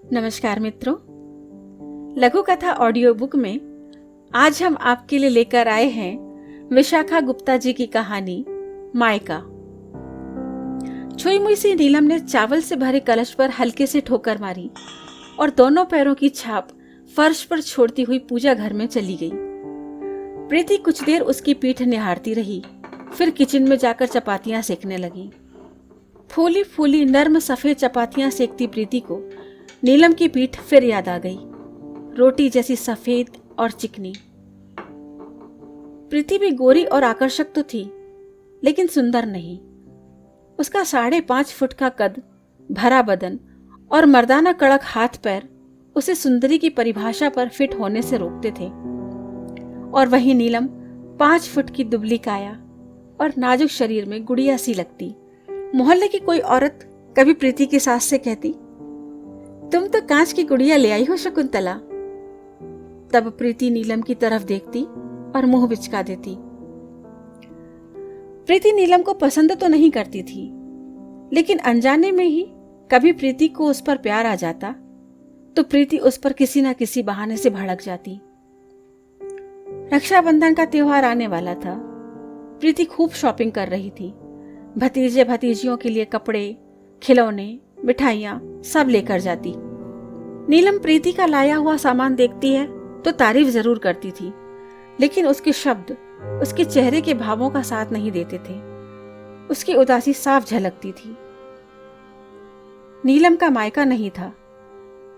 नमस्कार मित्रों, लघु कथा ऑडियो बुक में आज हम आपके लिए लेकर आए हैं विशाखा गुप्ता जी की कहानी मायका। छुई मुई सी नीलम ने चावल से भरे कलश पर हल्के से ठोकर मारी और दोनों पैरों की छाप फर्श पर छोड़ती हुई पूजा घर में चली गई। प्रीति कुछ देर उसकी पीठ निहारती रही, फिर किचन में जाकर चपातियां सेकने लगी। फूली फूली नर्म सफेद चपातियां सेकती प्रीति को नीलम की पीठ फिर याद आ गई, रोटी जैसी सफेद और चिकनी। प्रीति भी गोरी और आकर्षक तो थी, लेकिन सुंदर नहीं। उसका 5.5 फुट का कद, भरा बदन और मर्दाना कड़क हाथ पैर उसे सुंदरी की परिभाषा पर फिट होने से रोकते थे। और वही नीलम 5 फुट की दुबली काया और नाजुक शरीर में गुड़िया सी लगती। मोहल्ले की कोई औरत कभी प्रीति की सास से कहती, तुम तो कांच की गुड़िया ले आई हो शकुंतला। तब प्रीति नीलम की तरफ देखती और मुंह बिचका देती। प्रीति नीलम को पसंद तो नहीं करती थी, लेकिन अनजाने में ही कभी प्रीति को उस पर प्यार आ जाता तो प्रीति उस पर किसी न किसी बहाने से भड़क जाती। रक्षाबंधन का त्योहार आने वाला था। प्रीति खूब शॉपिंग कर रही थी। भतीजे भतीजियों के लिए कपड़े, खिलौने, मिठाइयां सब लेकर जाती। नीलम प्रीति का लाया हुआ सामान देखती है तो तारीफ जरूर करती थी, लेकिन उसके शब्द उसके चेहरे के भावों का साथ नहीं देते थे। उसकी उदासी साफ झलकती थी। नीलम का मायका नहीं था।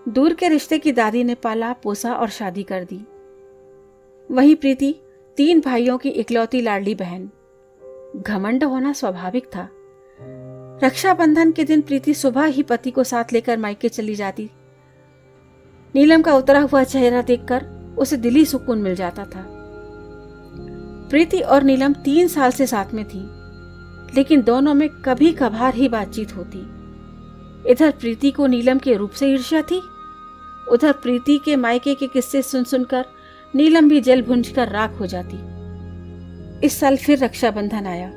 दूर के रिश्ते की दादी ने पाला पोसा और शादी कर दी। वही प्रीति 3 भाइयों की इकलौती लाडली बहन। घमंड होना स्वाभाविक था। रक्षाबंधन के दिन प्रीति सुबह ही पति को साथ लेकर मायके चली जाती। नीलम का उतरा हुआ चेहरा देखकर उसे दिली सुकून मिल जाता था। प्रीति और नीलम 3 साल से साथ में थी, लेकिन दोनों में कभी कभार ही बातचीत होती। इधर प्रीति को नीलम के रूप से ईर्ष्या थी, उधर प्रीति के मायके के किस्से सुन सुनकर नीलम भी जल भुंज कर राख हो जाती। इस साल फिर रक्षाबंधन आया।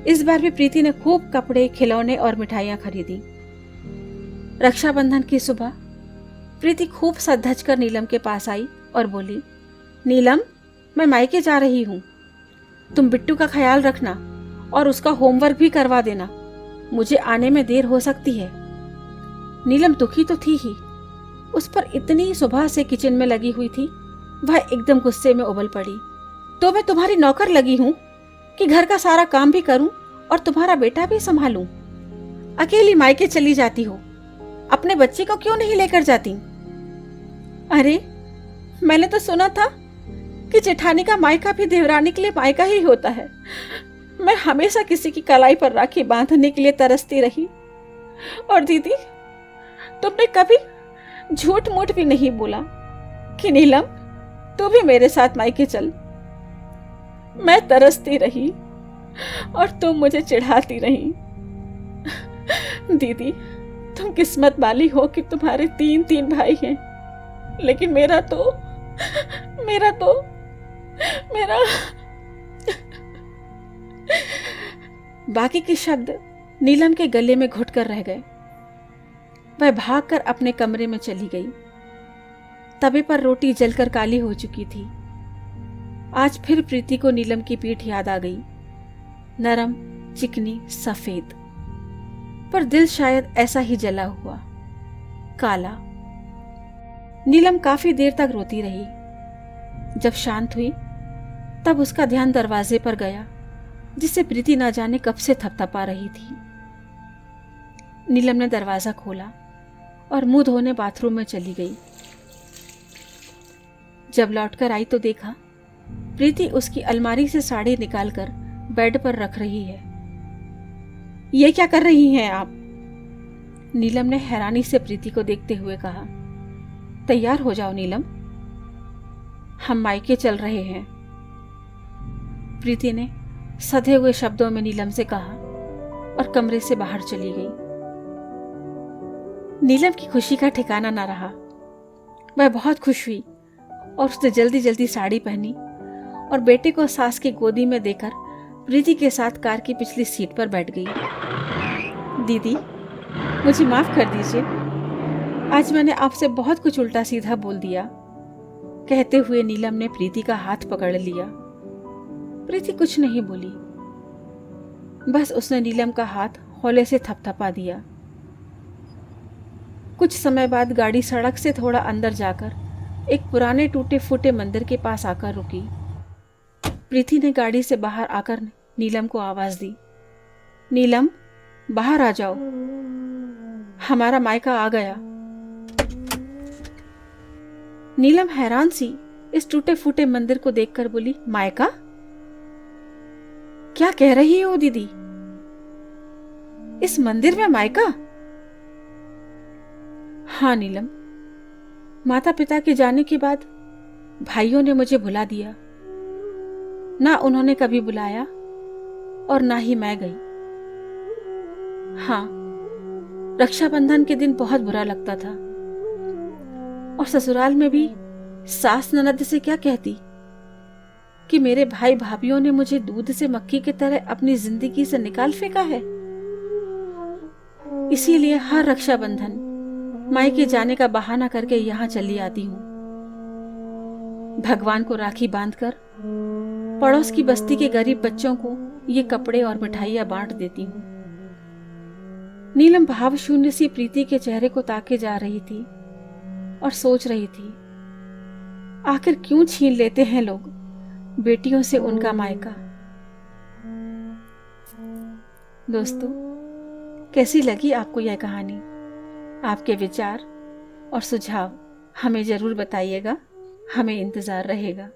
इस बार भी प्रीति ने खूब कपड़े, खिलौने और मिठाइयां खरीदी। रक्षाबंधन की सुबह प्रीति खूब सज-धज कर नीलम के पास आई और बोली, नीलम, मैं मायके जा रही हूं। तुम बिट्टू का ख्याल रखना और उसका होमवर्क भी करवा देना। मुझे आने में देर हो सकती है। नीलम दुखी तो थी ही, उस पर इतनी सुबह से किचन में लगी हुई थी। वह एकदम गुस्से में उबल पड़ी। तो मैं तुम्हारी नौकर लगी हूं कि घर का सारा काम भी करूं और तुम्हारा बेटा भी संभालूं। अकेली मायके चली जाती हो, अपने बच्चे को क्यों नहीं लेकर जाती? अरे, मैंने तो सुना था कि जेठानी का मायका भी देवरानी के लिए मायका ही होता है। मैं हमेशा किसी की कलाई पर राखी बांधने के लिए तरसती रही। और दीदी, तुमने कभी झूठ मूठ भी नहीं बोला कि नीलम, तू भी मेरे साथ मायके चल। मैं तरसती रही और तुम मुझे चिढ़ाती रही। दीदी, तुम किस्मत वाली हो कि तुम्हारे 3 भाई हैं, लेकिन मेरा बाकी के शब्द नीलम के गले में घुट कर रह गए। वह भागकर अपने कमरे में चली गई। तवे पर रोटी जलकर काली हो चुकी थी। आज फिर प्रीति को नीलम की पीठ याद आ गई, नरम, चिकनी, सफेद, पर दिल शायद ऐसा ही जला हुआ, काला। नीलम काफी देर तक रोती रही। जब शांत हुई तब उसका ध्यान दरवाजे पर गया, जिसे प्रीति ना जाने कब से थपथपा रही थी। नीलम ने दरवाजा खोला और मुंह धोने बाथरूम में चली गई। जब लौटकर आई तो देखा प्रीति उसकी अलमारी से साड़ी निकालकर बेड पर रख रही है। ये क्या कर रही हैं आप? नीलम ने हैरानी से प्रीति को देखते हुए कहा। तैयार हो जाओ नीलम, हम मायके चल रहे हैं, प्रीति ने सधे हुए शब्दों में नीलम से कहा और कमरे से बाहर चली गई। नीलम की खुशी का ठिकाना न रहा। वह बहुत खुश हुई और उसने जल्दी जल्दी साड़ी पहनी और बेटे को सास की गोदी में देकर प्रीति के साथ कार की पिछली सीट पर बैठ गई। दीदी, मुझे माफ कर दीजिए। आज मैंने आपसे बहुत कुछ उल्टा सीधा बोल दिया। कहते हुए नीलम ने प्रीति का हाथ पकड़ लिया। प्रीति कुछ नहीं बोली, बस उसने नीलम का हाथ हौले से थपथपा दिया। कुछ समय बाद गाड़ी सड़क से थोड़ा अंदर जाकर एक पुराने टूटे फूटे मंदिर के पास आकर रुकी। प्रीति ने गाड़ी से बाहर आकर नीलम को आवाज दी, नीलम बाहर आ जाओ, हमारा मायका आ गया। नीलम हैरान सी इस टूटे फूटे मंदिर को देखकर बोली, मायका? क्या कह रही हो दीदी? इस मंदिर में मायका? हाँ नीलम, माता पिता के जाने के बाद भाइयों ने मुझे भुला दिया। ना उन्होंने कभी बुलाया और ना ही मैं गई। हाँ, रक्षाबंधन के दिन बहुत बुरा लगता था, और ससुराल में भी सास ननद से क्या कहती कि मेरे भाई भाभीियों ने मुझे दूध से मक्खी की तरह अपनी जिंदगी से निकाल फेंका है। इसीलिए हर रक्षाबंधन मायके जाने का बहाना करके यहां चली आती हूं। भगवान को राखी बांधकर पड़ोस की बस्ती के गरीब बच्चों को ये कपड़े और मिठाइयां बांट देती हूं। नीलम भावशून्य सी प्रीति के चेहरे को ताके जा रही थी और सोच रही थी, आखिर क्यों छीन लेते हैं लोग बेटियों से उनका मायका। दोस्तों, कैसी लगी आपको यह कहानी? आपके विचार और सुझाव हमें जरूर बताइएगा, हमें इंतजार रहेगा।